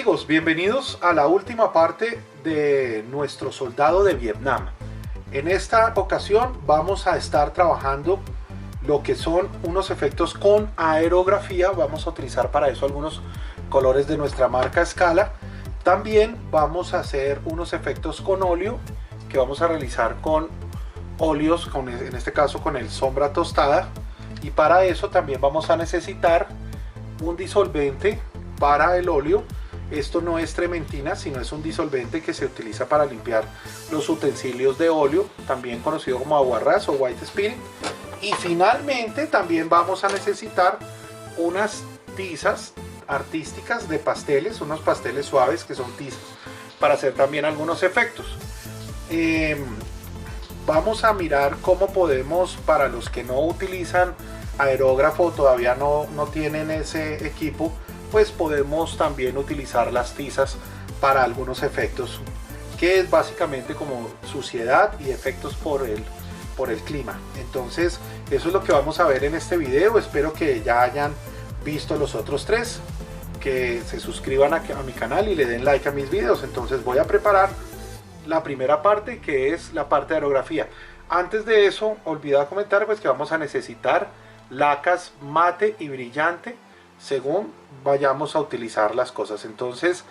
amigos, bienvenidos a la última parte de nuestro soldado de Vietnam. En esta ocasión vamos a estar trabajando lo que son unos efectos con aerografía. Vamos a utilizar para eso algunos colores de nuestra marca Scala. También vamos a hacer unos efectos con óleo que vamos a realizar con óleos, en este caso con el sombra tostada. Y para eso también vamos a necesitar un disolvente para el óleo. Esto no es trementina, sino es un disolvente que se utiliza para limpiar los utensilios de óleo, también conocido como aguarrás o white spirit. Y finalmente también vamos a necesitar unas tizas artísticas de pasteles, unos pasteles suaves que son tizas para hacer también algunos efectos. Vamos a mirar cómo podemos, para los que no utilizan aerógrafo, todavía no tienen ese equipo, pues podemos también utilizar las tizas para algunos efectos, que es básicamente como suciedad y efectos por el clima. Entonces eso es lo que vamos a ver en este video. Espero que ya hayan visto los otros tres, que se suscriban a mi canal y le den like a mis videos. Entonces voy a preparar la primera parte, que es la parte de aerografía. Antes de eso, olvidé comentar pues que vamos a necesitar lacas mate y brillante según vayamos a utilizar las cosas. Entonces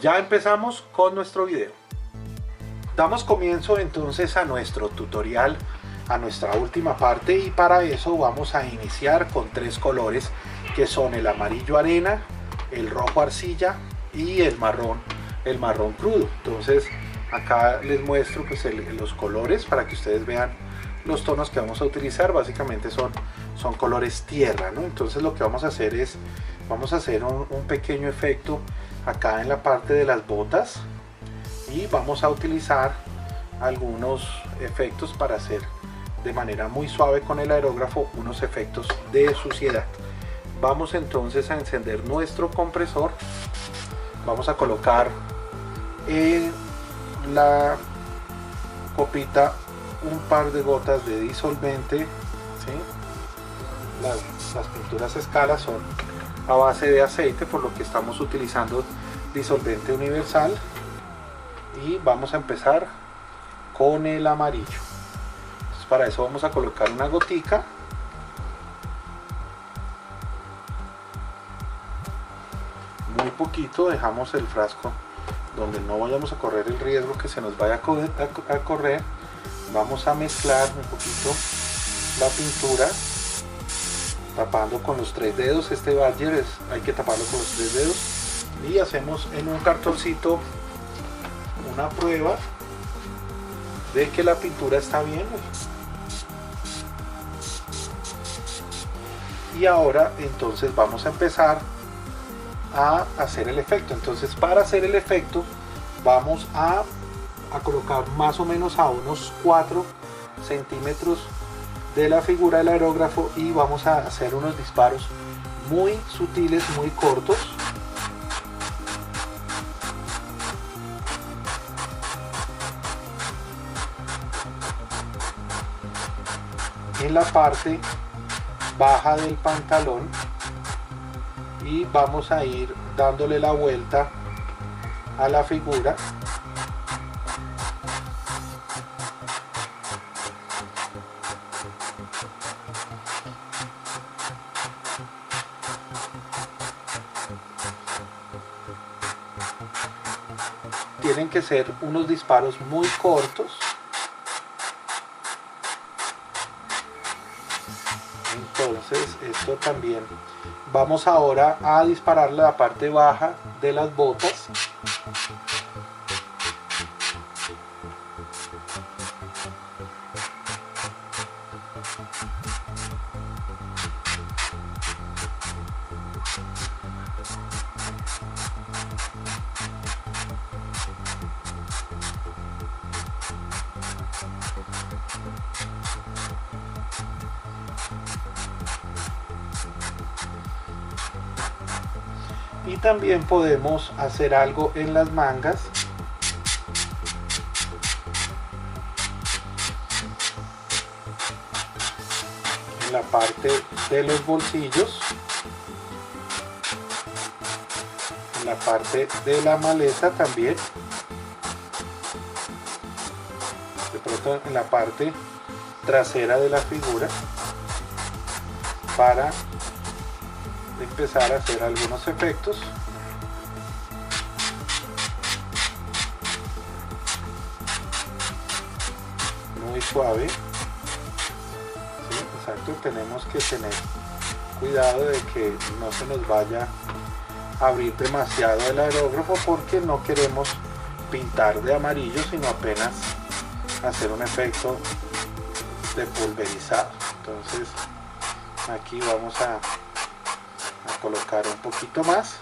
ya empezamos con nuestro video. Damos comienzo entonces a nuestro tutorial, a nuestra última parte, y para eso vamos a iniciar con tres colores que son el amarillo arena, el rojo arcilla y el marrón crudo. Entonces acá les muestro pues los colores para que ustedes vean los tonos que vamos a utilizar. Básicamente son colores tierra, ¿no? Entonces lo que vamos a hacer es, vamos a hacer un pequeño efecto acá en la parte de las botas, y vamos a utilizar algunos efectos para hacer de manera muy suave con el aerógrafo unos efectos de suciedad. Vamos entonces a encender nuestro compresor. Vamos a colocar en la copita un par de gotas de disolvente, ¿sí? Las pinturas Scala son a base de aceite, por lo que estamos utilizando disolvente universal. Y vamos a empezar con el amarillo. Entonces, para eso vamos a colocar una gotica. Muy poquito, dejamos el frasco donde no vayamos a correr el riesgo que se nos vaya a correr. Vamos a mezclar un poquito la pintura, tapando con los tres dedos. Este Badger hay que taparlo con los tres dedos, y hacemos en un cartoncito una prueba de que la pintura está bien. Y ahora entonces vamos a empezar a hacer el efecto. Entonces, para hacer el efecto vamos a colocar más o menos a unos 4 centímetros de la figura del aerógrafo, y vamos a hacer unos disparos muy sutiles, muy cortos. En la parte baja del pantalón, y vamos a ir dándole la vuelta a la figura. Tienen que ser unos disparos muy cortos. Entonces esto también vamos ahora a disparar la parte baja de las botas. Y también podemos hacer algo en las mangas. En la parte de los bolsillos. la parte de la maleta también, de pronto en la parte trasera de la figura, para empezar a hacer algunos efectos. Muy suave. Sí, exacto, tenemos que tener cuidado de que no se nos vaya a abrir demasiado el aerógrafo, porque no queremos pintar de amarillo, sino apenas hacer un efecto de pulverizado. Entonces aquí vamos a colocar un poquito más.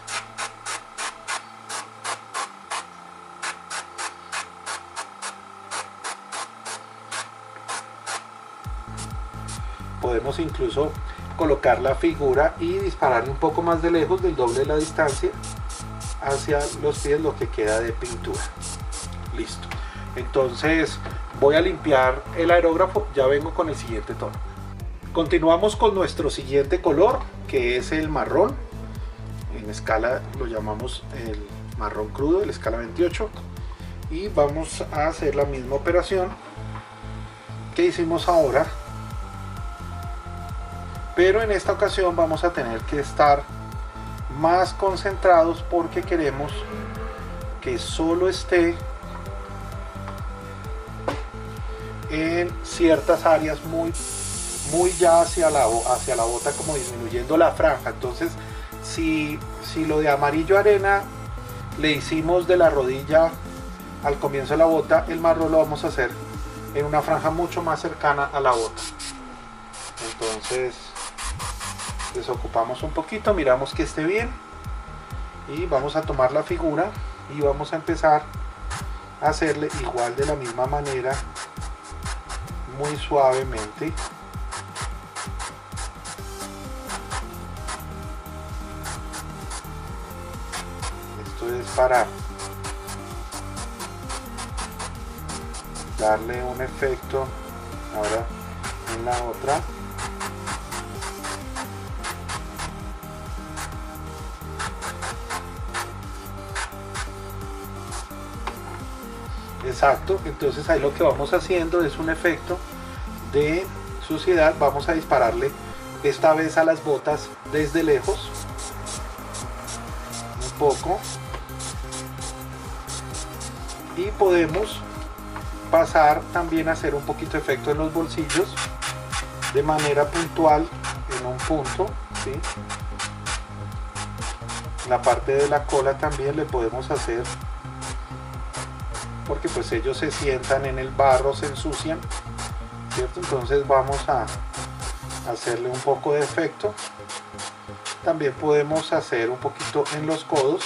Podemos incluso colocar la figura y dispararle un poco más de lejos, del doble de la distancia, hacia los pies, lo que queda de pintura. Listo. Entonces voy a limpiar el aerógrafo, ya vengo con el siguiente tono. Continuamos con nuestro siguiente color, que es el marrón. En escala lo llamamos el marrón crudo, de la escala 28. Y vamos a hacer la misma operación que hicimos ahora, pero en esta ocasión vamos a tener que estar más concentrados, porque queremos que solo esté en ciertas áreas muy ya hacia la bota, como disminuyendo la franja. Entonces si lo de amarillo arena le hicimos de la rodilla al comienzo de la bota, el marrón lo vamos a hacer en una franja mucho más cercana a la bota. Entonces desocupamos un poquito, miramos que esté bien y vamos a tomar la figura y vamos a empezar a hacerle igual, de la misma manera, muy suavemente. Esto es para darle un efecto ahora en la otra. Exacto, entonces ahí lo que vamos haciendo es un efecto de suciedad. Vamos a dispararle esta vez a las botas desde lejos, un poco, y podemos pasar también a hacer un poquito de efecto en los bolsillos de manera puntual en un punto, ¿sí? La parte de la cola también le podemos hacer, porque pues ellos se sientan en el barro, se ensucian, ¿cierto? Entonces vamos a hacerle un poco de efecto. También podemos hacer un poquito en los codos.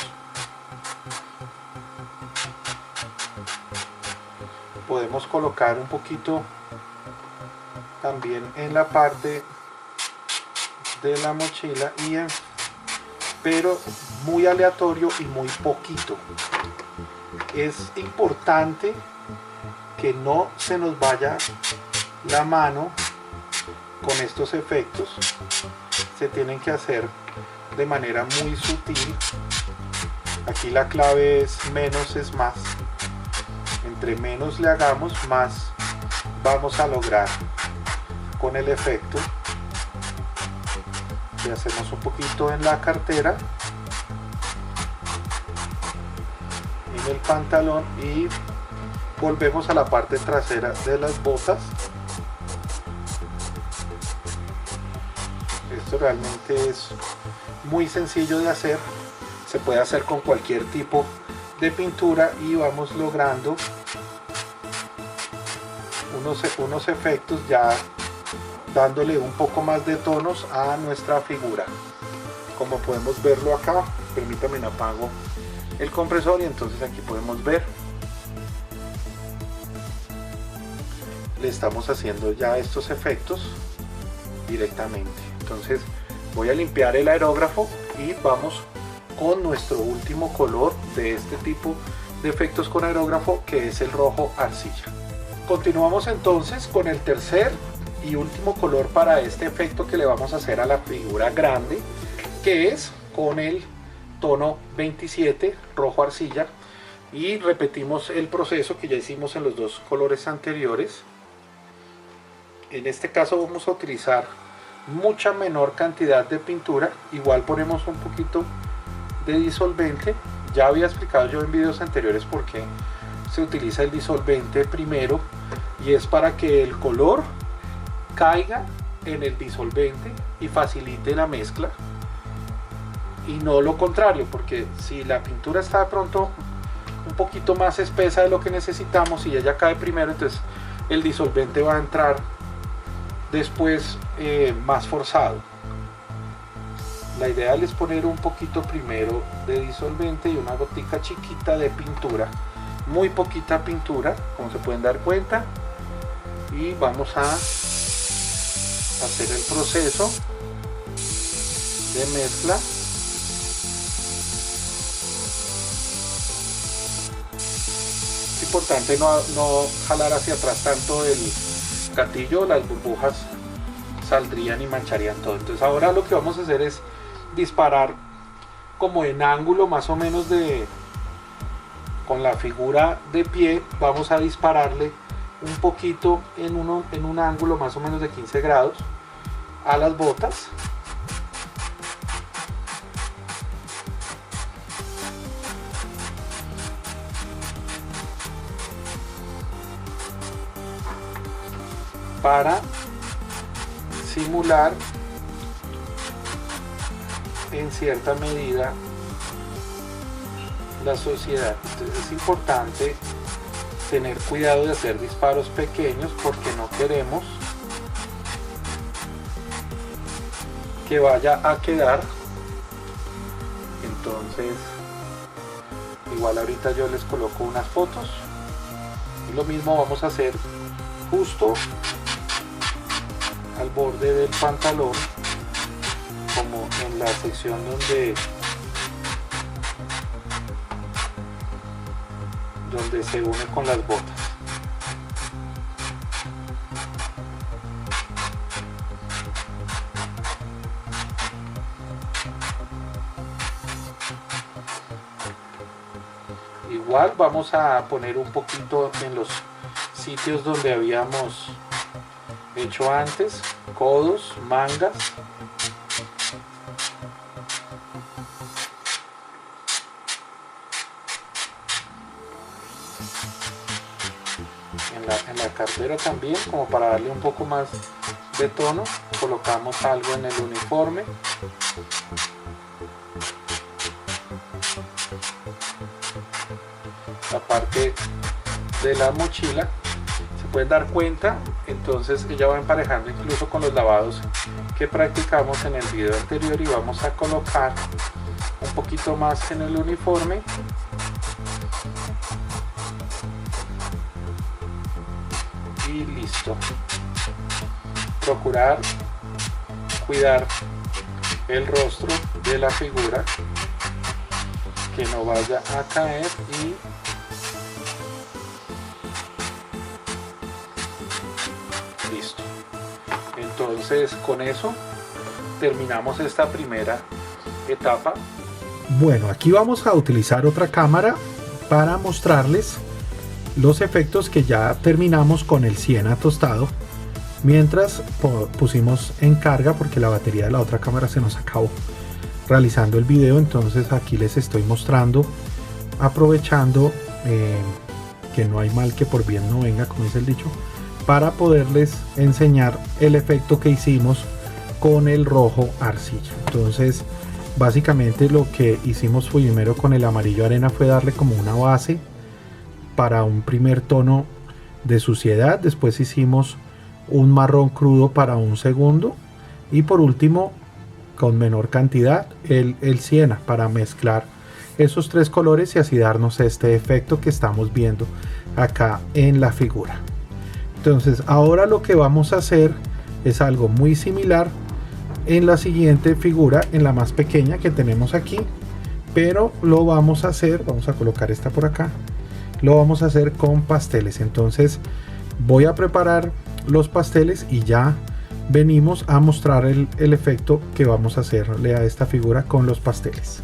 Podemos colocar un poquito también en la parte de la mochila, pero muy aleatorio y muy poquito. Es importante que no se nos vaya la mano con estos efectos. Se tienen que hacer de manera muy sutil. Aquí la clave es menos es más. Entre menos le hagamos, más vamos a lograr con el efecto. Y hacemos un poquito en la cartera, en el pantalón, y volvemos a la parte trasera de las botas. Esto realmente es muy sencillo de hacer, se puede hacer con cualquier tipo de pintura y vamos logrando unos efectos, ya dándole un poco más de tonos a nuestra figura. Como podemos verlo acá, permítame, apago el compresor y entonces aquí podemos ver, le estamos haciendo ya estos efectos directamente. Entonces voy a limpiar el aerógrafo y vamos con nuestro último color de este tipo de efectos con aerógrafo, que es el rojo arcilla. Continuamos entonces con el tercer y último color para este efecto que le vamos a hacer a la figura grande, que es con el tono 27, rojo arcilla, y repetimos el proceso que ya hicimos en los dos colores anteriores. En este caso vamos a utilizar mucha menor cantidad de pintura, igual ponemos un poquito de disolvente. Ya había explicado yo en videos anteriores por qué se utiliza el disolvente primero, y es para que el color caiga en el disolvente y facilite la mezcla, y no lo contrario, porque si la pintura está de pronto un poquito más espesa de lo que necesitamos y ella cae primero, entonces el disolvente va a entrar después más forzado. La ideal es poner un poquito primero de disolvente y una gotica chiquita de pintura, muy poquita pintura, como se pueden dar cuenta, y vamos a hacer el proceso de mezcla. Es importante no jalar hacia atrás tanto el gatillo, las burbujas saldrían y mancharían todo. Entonces ahora lo que vamos a hacer es disparar como en ángulo más o menos con la figura de pie. Vamos a dispararle un poquito en un ángulo más o menos de 15 grados a las botas. Para simular en cierta medida la suciedad. Entonces es importante tener cuidado de hacer disparos pequeños, porque no queremos que vaya a quedar. Entonces igual ahorita yo les coloco unas fotos, y lo mismo vamos a hacer justo al borde del pantalón, como en la sección donde se une con las botas. Igual vamos a poner un poquito en los sitios donde habíamos hecho antes, codos, mangas. En la cartera también, como para darle un poco más de tono, colocamos algo en el uniforme. La parte de la mochila, se pueden dar cuenta, entonces ella va emparejando incluso con los lavados que practicamos en el video anterior, y vamos a colocar un poquito más en el uniforme. Y listo. Procurar cuidar el rostro de la figura, que no vaya a caer, y listo. Entonces con eso terminamos esta primera etapa. Bueno, aquí vamos a utilizar otra cámara para mostrarles los efectos que ya terminamos con el siena tostado, mientras pusimos en carga, porque la batería de la otra cámara se nos acabó realizando el video. Entonces aquí les estoy mostrando, aprovechando que no hay mal que por bien no venga, como dice el dicho, para poderles enseñar el efecto que hicimos con el rojo arcilla. Entonces básicamente lo que hicimos primero con el amarillo arena fue darle como una base para un primer tono de suciedad. Después hicimos un marrón crudo para un segundo, y por último, con menor cantidad, el siena, para mezclar esos tres colores y así darnos este efecto que estamos viendo acá en la figura. Entonces ahora lo que vamos a hacer es algo muy similar en la siguiente figura, en la más pequeña que tenemos aquí, pero lo vamos a hacer, vamos a colocar esta por acá, lo vamos a hacer con pasteles. Entonces voy a preparar los pasteles y ya venimos a mostrar el efecto que vamos a hacerle a esta figura con los pasteles.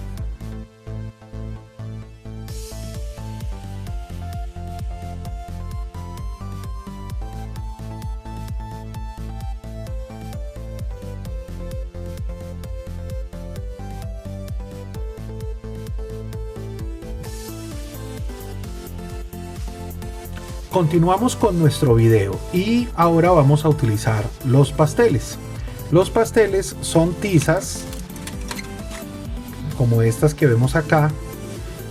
Continuamos con nuestro video y ahora vamos a utilizar los pasteles. Los pasteles son tizas como estas que vemos acá,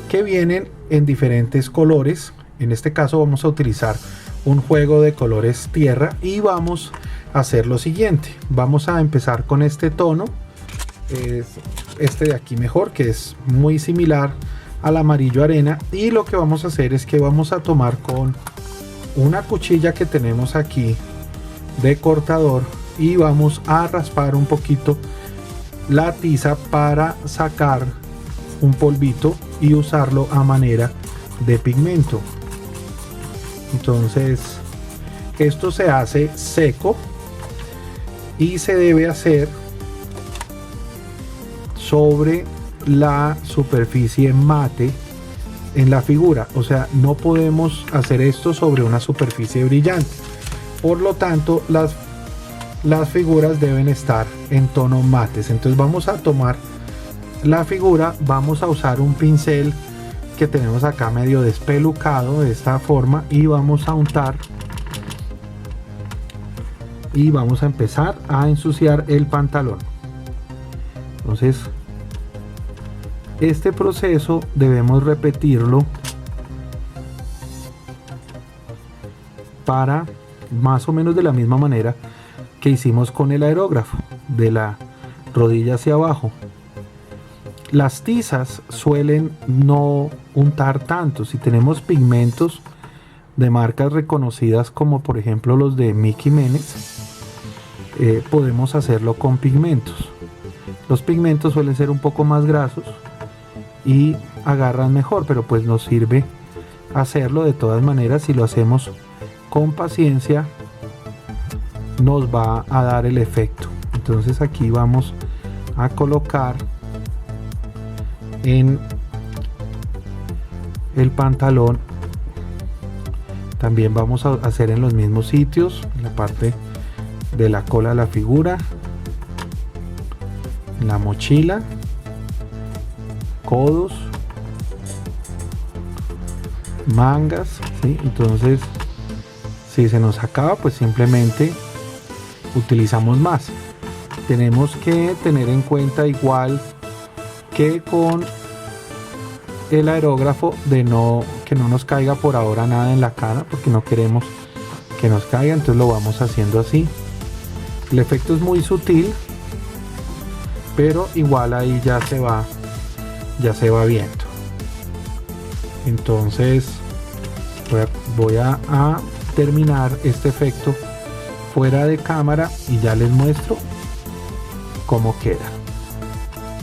que vienen en diferentes colores. En este caso vamos a utilizar un juego de colores tierra y vamos a hacer lo siguiente. Vamos a empezar con este tono, este de aquí mejor, que es muy similar al amarillo arena, y lo que vamos a hacer es que vamos a tomar con una cuchilla que tenemos aquí de cortador y vamos a raspar un poquito la tiza para sacar un polvito y usarlo a manera de pigmento. Entonces esto se hace seco y se debe hacer sobre la superficie mate en la figura, o sea, no podemos hacer esto sobre una superficie brillante. Por lo tanto, las figuras deben estar en tono mates. Entonces vamos a tomar la figura, vamos a usar un pincel que tenemos acá medio despelucado de esta forma y vamos a untar y vamos a empezar a ensuciar el pantalón. Entonces este proceso debemos repetirlo para más o menos de la misma manera que hicimos con el aerógrafo, de la rodilla hacia abajo. Las tizas suelen no untar tanto. Si tenemos pigmentos de marcas reconocidas como por ejemplo los de Mickey Menes, podemos hacerlo con pigmentos. Los pigmentos suelen ser un poco más grasos y agarran mejor, pero pues nos sirve hacerlo de todas maneras. Si lo hacemos con paciencia nos va a dar el efecto. Entonces aquí vamos a colocar en el pantalón, también vamos a hacer en los mismos sitios, en la parte de la cola de la figura, en la mochila, codos, mangas, ¿sí? Entonces si se nos acaba, pues simplemente utilizamos más. Tenemos que tener en cuenta, igual que con el aerógrafo, de que no nos caiga por ahora nada en la cara, porque no queremos que nos caiga. Entonces lo vamos haciendo así. El efecto es muy sutil, pero igual ahí ya se va viendo. Entonces voy a terminar este efecto fuera de cámara y ya les muestro cómo queda.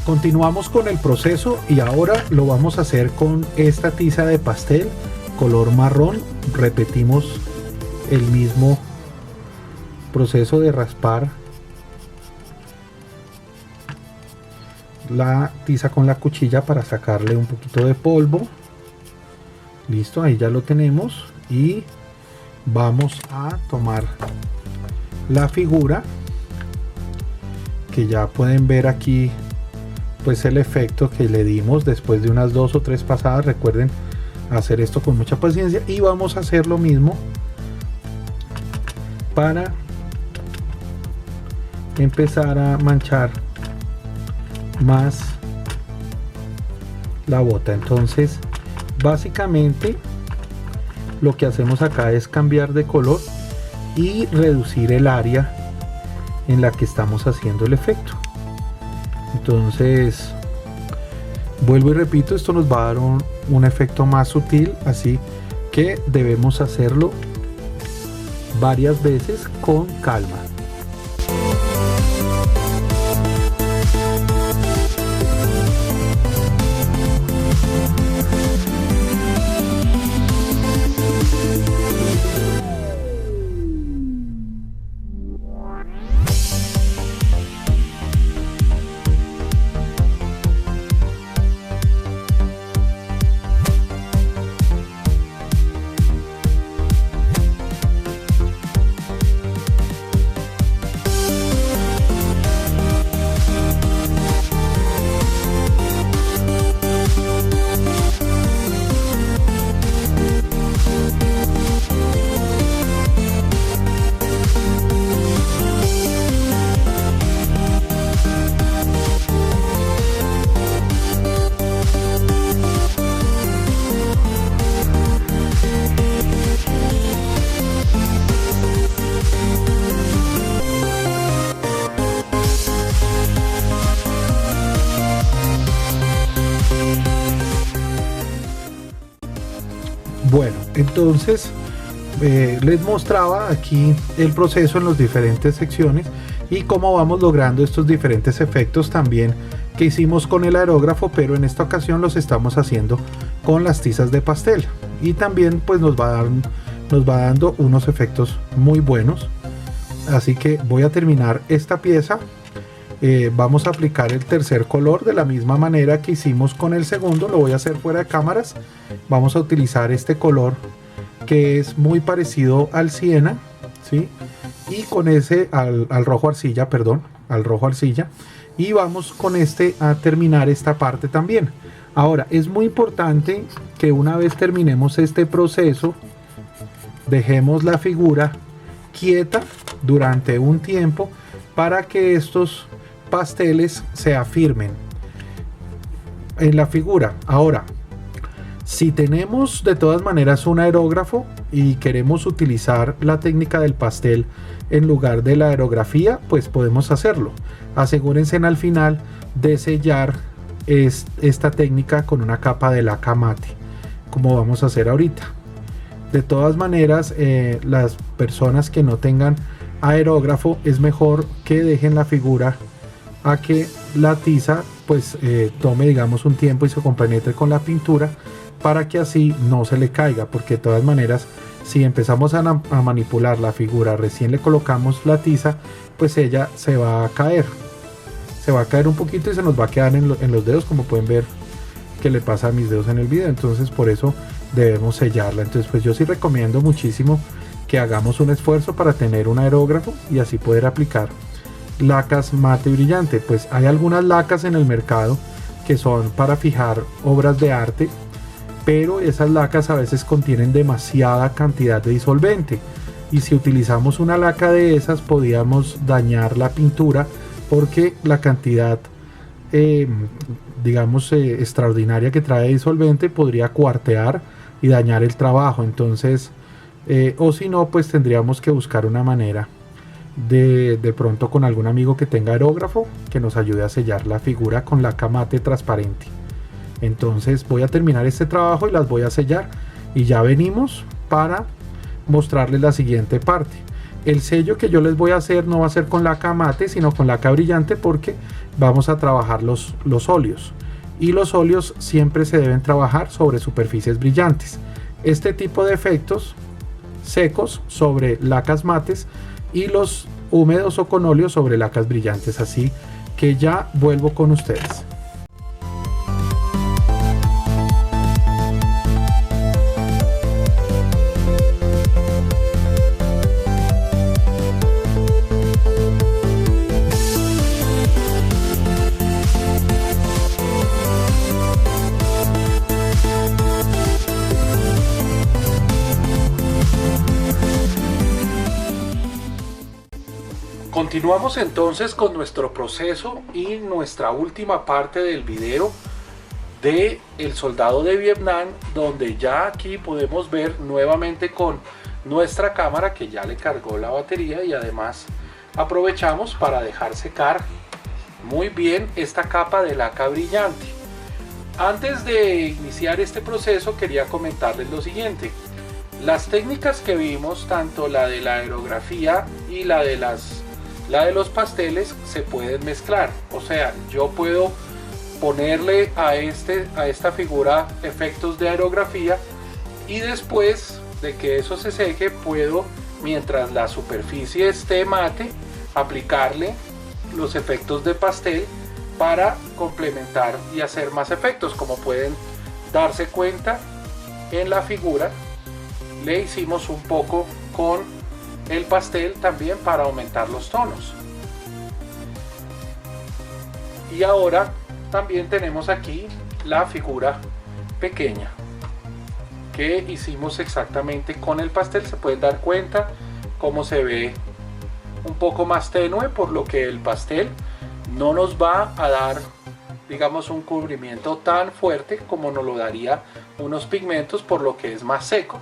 Continuamos con el proceso y ahora lo vamos a hacer con esta tiza de pastel color marrón. Repetimos el mismo proceso de raspar la tiza con la cuchilla para sacarle un poquito de polvo. Listo, ahí ya lo tenemos y vamos a tomar la figura, que ya pueden ver aquí pues el efecto que le dimos después de unas 2 o 3 pasadas. Recuerden hacer esto con mucha paciencia y vamos a hacer lo mismo para empezar a manchar más la bota. Entonces básicamente lo que hacemos acá es cambiar de color y reducir el área en la que estamos haciendo el efecto. Entonces vuelvo y repito, esto nos va a dar un efecto más sutil, así que debemos hacerlo varias veces con calma. Bueno, entonces les mostraba aquí el proceso en las diferentes secciones y cómo vamos logrando estos diferentes efectos también que hicimos con el aerógrafo, pero en esta ocasión los estamos haciendo con las tizas de pastel, y también pues nos va dando unos efectos muy buenos. Así que voy a terminar esta pieza. Vamos a aplicar el tercer color de la misma manera que hicimos con el segundo. Lo voy a hacer fuera de cámaras. Vamos a utilizar este color que es muy parecido al siena, ¿sí? Y con ese al rojo arcilla, perdón, al rojo arcilla, y vamos con este a terminar esta parte también. Ahora es muy importante que una vez terminemos este proceso dejemos la figura quieta durante un tiempo para que estos pasteles se afirmen en la figura. Ahora, si tenemos de todas maneras un aerógrafo y queremos utilizar la técnica del pastel en lugar de la aerografía, pues podemos hacerlo. Asegúrense al final de sellar esta técnica con una capa de laca mate, como vamos a hacer ahorita. De todas maneras, las personas que no tengan aerógrafo, es mejor que dejen la figura a que la tiza pues tome, digamos, un tiempo y se compenetre con la pintura, para que así no se le caiga, porque de todas maneras si empezamos a manipular la figura recién le colocamos la tiza, pues ella se va a caer un poquito y se nos va a quedar en los dedos, como pueden ver que le pasa a mis dedos en el video. Entonces por eso debemos sellarla. Entonces pues yo sí recomiendo muchísimo que hagamos un esfuerzo para tener un aerógrafo y así poder aplicar lacas mate y brillante. Pues hay algunas lacas en el mercado que son para fijar obras de arte, pero esas lacas a veces contienen demasiada cantidad de disolvente, y si utilizamos una laca de esas podríamos dañar la pintura, porque la cantidad digamos extraordinaria que trae disolvente podría cuartear y dañar el trabajo. Entonces o si no, pues tendríamos que buscar una manera de pronto con algún amigo que tenga aerógrafo que nos ayude a sellar la figura con laca mate transparente. Entonces voy a terminar este trabajo y las voy a sellar, y ya venimos para mostrarles la siguiente parte. El sello que yo les voy a hacer no va a ser con laca mate, sino con laca brillante, porque vamos a trabajar los óleos, y los óleos siempre se deben trabajar sobre superficies brillantes. Este tipo de efectos secos sobre lacas mates y los húmedos o con óleo sobre lacas brillantes. Así que ya vuelvo con ustedes. Continuamos entonces con nuestro proceso y nuestra última parte del video de El Soldado de Vietnam, donde ya aquí podemos ver nuevamente con nuestra cámara que ya le cargó la batería, y además aprovechamos para dejar secar muy bien esta capa de laca brillante. Antes de iniciar este proceso quería comentarles lo siguiente: las técnicas que vimos, tanto la de la aerografía y la de los pasteles, se pueden mezclar. O sea, yo puedo ponerle a esta figura efectos de aerografía, y después de que eso se seque puedo, mientras la superficie esté mate, aplicarle los efectos de pastel para complementar y hacer más efectos. Como pueden darse cuenta, en la figura le hicimos un poco con el pastel también para aumentar los tonos. Y ahora también tenemos aquí la figura pequeña que hicimos exactamente con el pastel. Se pueden dar cuenta cómo se ve un poco más tenue, por lo que el pastel no nos va a dar, digamos, un cubrimiento tan fuerte como nos lo daría unos pigmentos, por lo que es más seco.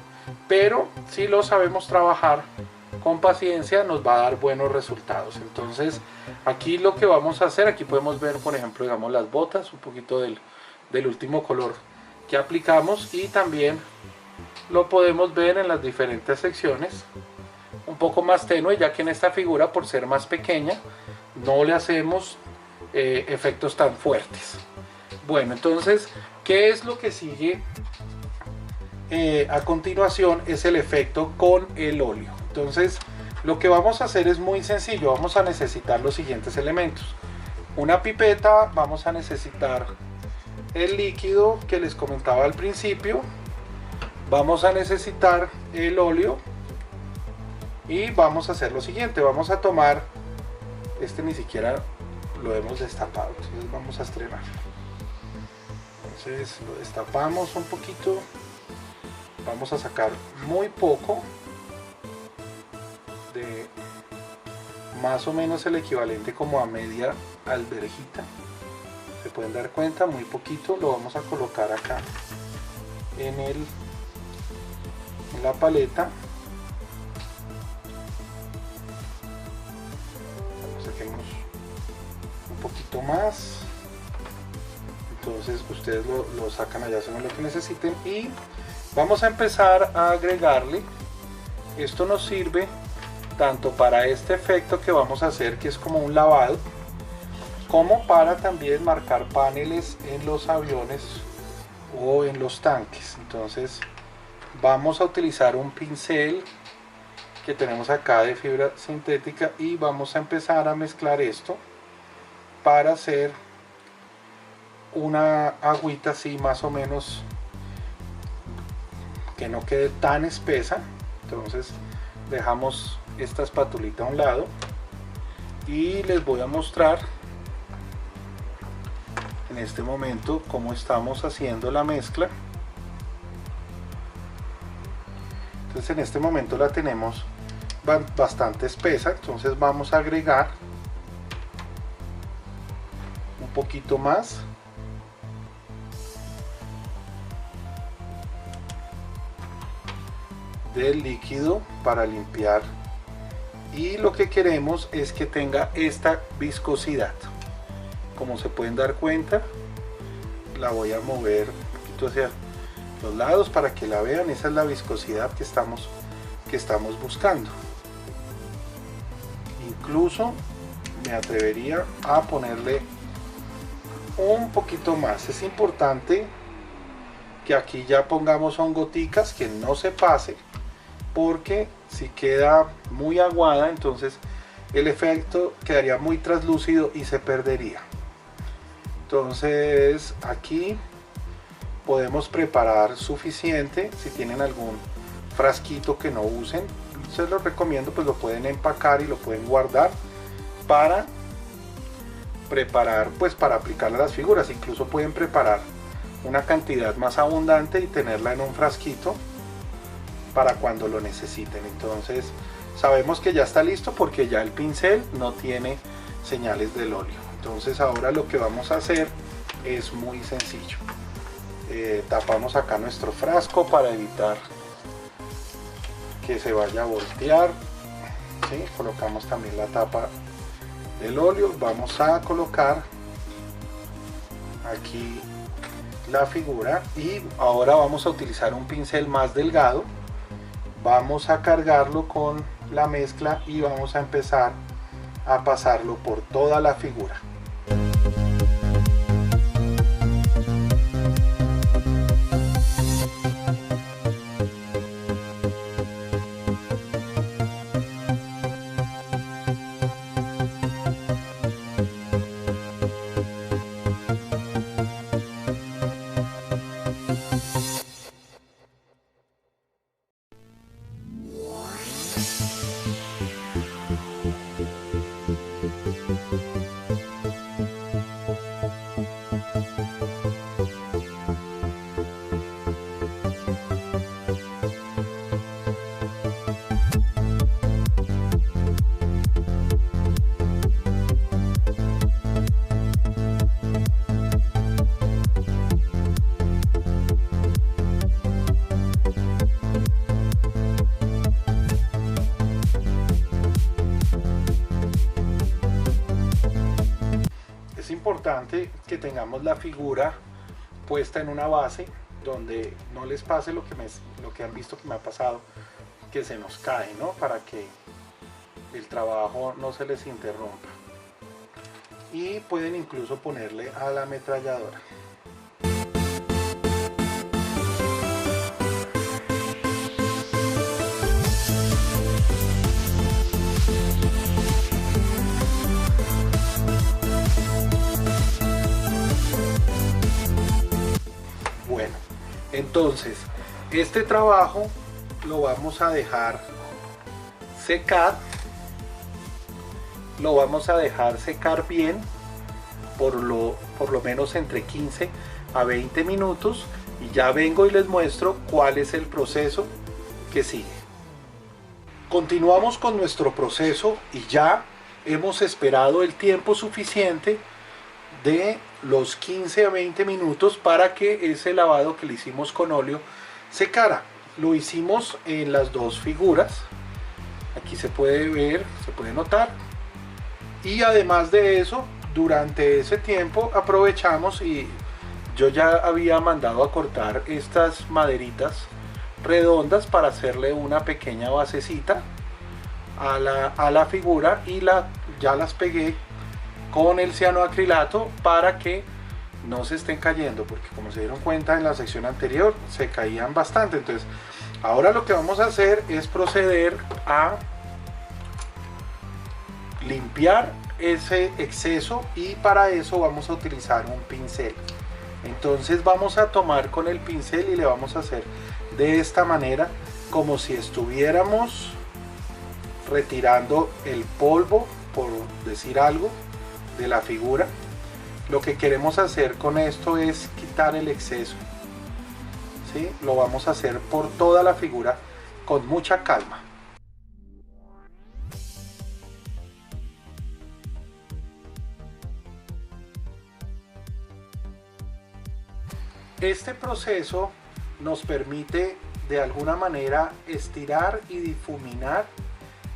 Pero si lo sabemos trabajar con paciencia, nos va a dar buenos resultados. Entonces aquí lo que vamos a hacer, aquí podemos ver por ejemplo, digamos, las botas, un poquito del del último color que aplicamos, y también lo podemos ver en las diferentes secciones un poco más tenue, ya que en esta figura, por ser más pequeña, no le hacemos efectos tan fuertes. Bueno, entonces, ¿qué es lo que sigue? A continuación es el efecto con el óleo. Entonces, lo que vamos a hacer es muy sencillo. Vamos a necesitar los siguientes elementos: una pipeta, vamos a necesitar el líquido que les comentaba al principio, vamos a necesitar el óleo, y vamos a hacer lo siguiente. Vamos a tomar, este ni siquiera lo hemos destapado, entonces vamos a estrenar. Entonces lo destapamos un poquito, vamos a sacar muy poco, de más o menos el equivalente como a media alverjita, se pueden dar cuenta, muy poquito. Lo vamos a colocar acá en la paleta. Saquemos un poquito más, entonces ustedes lo sacan allá según lo que necesiten, y vamos a empezar a agregarle. Esto nos sirve tanto para este efecto que vamos a hacer, que es como un lavado, como para también marcar paneles en los aviones o en los tanques. Entonces vamos a utilizar un pincel que tenemos acá de fibra sintética, y vamos a empezar a mezclar esto para hacer una agüita así más o menos, que no quede tan espesa. Entonces dejamos esta espatulita a un lado y les voy a mostrar en este momento cómo estamos haciendo la mezcla. Entonces en este momento la tenemos bastante espesa, entonces vamos a agregar un poquito más. Del líquido para limpiar, y lo que queremos es que tenga esta viscosidad. Como se pueden dar cuenta, la voy a mover un poquito hacia los lados para que la vean. Esa es la viscosidad que estamos buscando. Incluso me atrevería a ponerle un poquito más. Es importante que aquí ya pongamos son goticas, que no se pase, porque si queda muy aguada, entonces el efecto quedaría muy translúcido y se perdería. Entonces aquí podemos preparar suficiente. Si tienen algún frasquito que no usen, se los recomiendo, pues lo pueden empacar y lo pueden guardar para preparar, pues para aplicarle a las figuras. Incluso pueden preparar una cantidad más abundante y tenerla en un frasquito para cuando lo necesiten. Entonces sabemos que ya está listo porque ya el pincel no tiene señales del óleo. Entonces ahora lo que vamos a hacer es muy sencillo. Tapamos acá nuestro frasco para evitar que se vaya a voltear, ¿sí? Colocamos también la tapa del óleo. Vamos a colocar aquí la figura, y ahora vamos a utilizar un pincel más delgado. Vamos a cargarlo con la mezcla y vamos a empezar a pasarlo por toda la figura. Es importante que tengamos la figura puesta en una base donde no les pase lo que han visto que me ha pasado, que se nos cae, ¿no? Para que el trabajo no se les interrumpa. Y pueden incluso ponerle a la ametralladora. Bueno, entonces este trabajo lo vamos a dejar secar. Lo vamos a dejar secar bien por lo menos entre 15 a 20 minutos y ya vengo y les muestro cuál es el proceso que sigue. Continuamos con nuestro proceso y ya hemos esperado el tiempo suficiente de los 15 a 20 minutos para que ese lavado que le hicimos con óleo secara. Lo hicimos en las dos figuras, aquí se puede ver, se puede notar. Y además de eso, durante ese tiempo aprovechamos y yo ya había mandado a cortar estas maderitas redondas para hacerle una pequeña basecita a la figura y ya las pegué con el cianoacrilato para que no se estén cayendo, porque como se dieron cuenta en la sección anterior se caían bastante. Entonces ahora lo que vamos a hacer es proceder a limpiar ese exceso y para eso vamos a utilizar un pincel. Entonces vamos a tomar con el pincel y le vamos a hacer de esta manera, como si estuviéramos retirando el polvo, por decir algo, de la figura. Lo que queremos hacer con esto es quitar el exceso, ¿sí? Lo vamos a hacer por toda la figura con mucha calma. Este proceso nos permite de alguna manera estirar y difuminar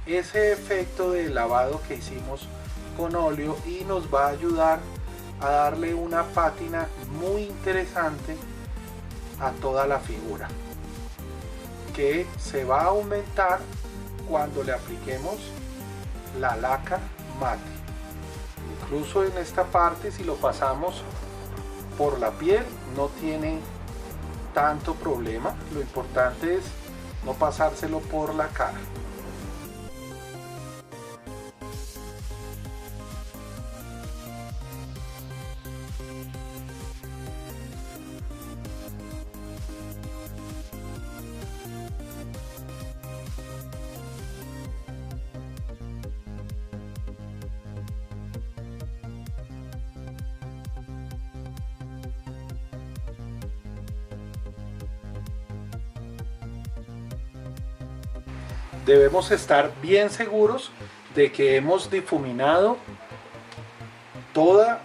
ese efecto de lavado que hicimos con óleo y nos va a ayudar a darle una pátina muy interesante a toda la figura, que se va a aumentar cuando le apliquemos la laca mate. Incluso en esta parte, si lo pasamos por la piel, no tiene tanto problema. Lo importante es no pasárselo por la cara. Debemos estar bien seguros de que hemos difuminado todo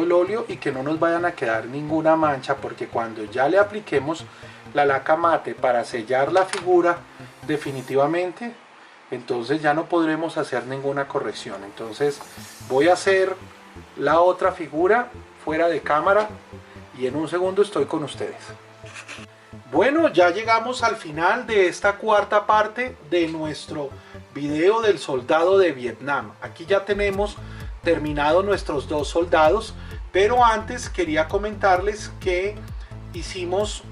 el óleo y que no nos vayan a quedar ninguna mancha, porque cuando ya le apliquemos la laca mate para sellar la figura definitivamente, entonces ya no podremos hacer ninguna corrección. Entonces voy a hacer la otra figura fuera de cámara y en un segundo estoy con ustedes. Bueno, ya llegamos al final de esta cuarta parte de nuestro video del soldado de Vietnam. Aquí ya tenemos terminado nuestros dos soldados, pero antes quería comentarles que hicimos,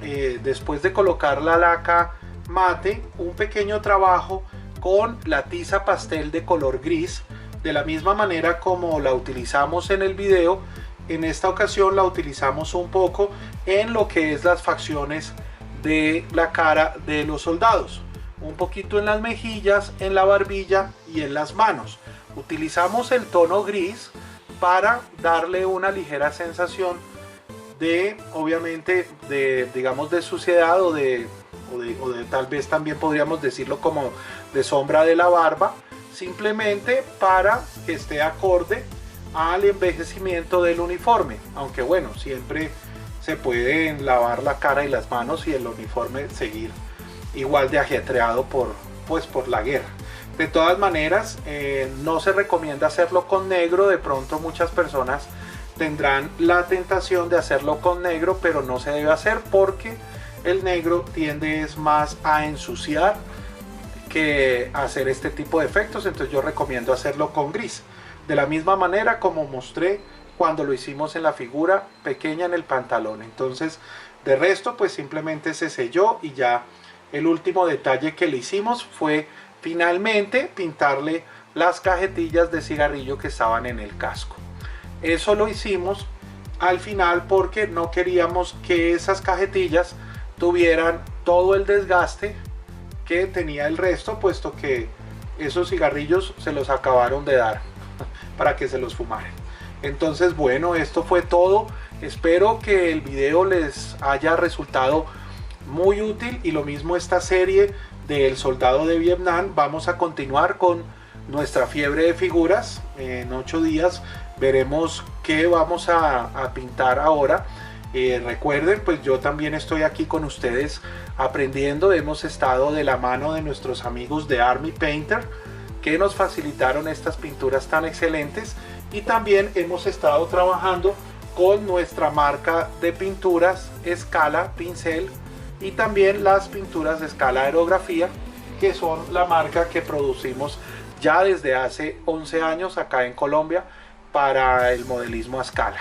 después de colocar la laca mate, un pequeño trabajo con la tiza pastel de color gris, de la misma manera como la utilizamos en el video. En esta ocasión la utilizamos un poco en lo que es las facciones de la cara de los soldados, un poquito en las mejillas, en la barbilla y en las manos. Utilizamos el tono gris para darle una ligera sensación de, obviamente, digamos, de suciedad o de tal vez también podríamos decirlo como de sombra de la barba, simplemente para que esté acorde al envejecimiento del uniforme. Aunque bueno, siempre se pueden lavar la cara y las manos y el uniforme seguir igual de ajetreado por la guerra. De todas maneras, no se recomienda hacerlo con negro. De pronto muchas personas tendrán la tentación de hacerlo con negro, pero no se debe hacer porque el negro tiende es más a ensuciar que a hacer este tipo de efectos. Entonces yo recomiendo hacerlo con gris, de la misma manera como mostré cuando lo hicimos en la figura pequeña en el pantalón. Entonces de resto pues simplemente se selló y ya. El último detalle que le hicimos fue finalmente pintarle las cajetillas de cigarrillo que estaban en el casco. Eso lo hicimos al final porque no queríamos que esas cajetillas tuvieran todo el desgaste que tenía el resto, puesto que esos cigarrillos se los acabaron de dar para que se los fumaran. Entonces bueno, esto fue todo. Espero que el video les haya resultado muy útil, y lo mismo esta serie del soldado de Vietnam. Vamos a continuar con nuestra fiebre de figuras. En 8 días veremos qué vamos a pintar ahora. Recuerden, pues yo también estoy aquí con ustedes aprendiendo. Hemos estado de la mano de nuestros amigos de Army Painter, que nos facilitaron estas pinturas tan excelentes, y también hemos estado trabajando con nuestra marca de pinturas Escala Pincel, y también las pinturas de Escala Aerografía, que son la marca que producimos ya desde hace 11 años acá en Colombia para el modelismo a escala.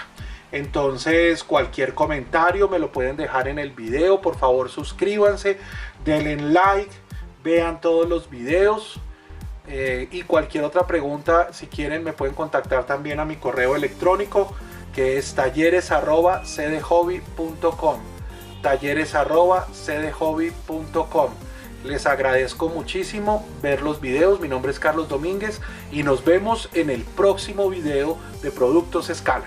Entonces cualquier comentario me lo pueden dejar en el video. Por favor suscríbanse, denle like, vean todos los videos, y cualquier otra pregunta, si quieren, me pueden contactar también a mi correo electrónico, que es talleres@cdhobby.com, talleres@cdhobby.com. Les agradezco muchísimo ver los videos. Mi nombre es Carlos Domínguez y nos vemos en el próximo video de Productos Escala.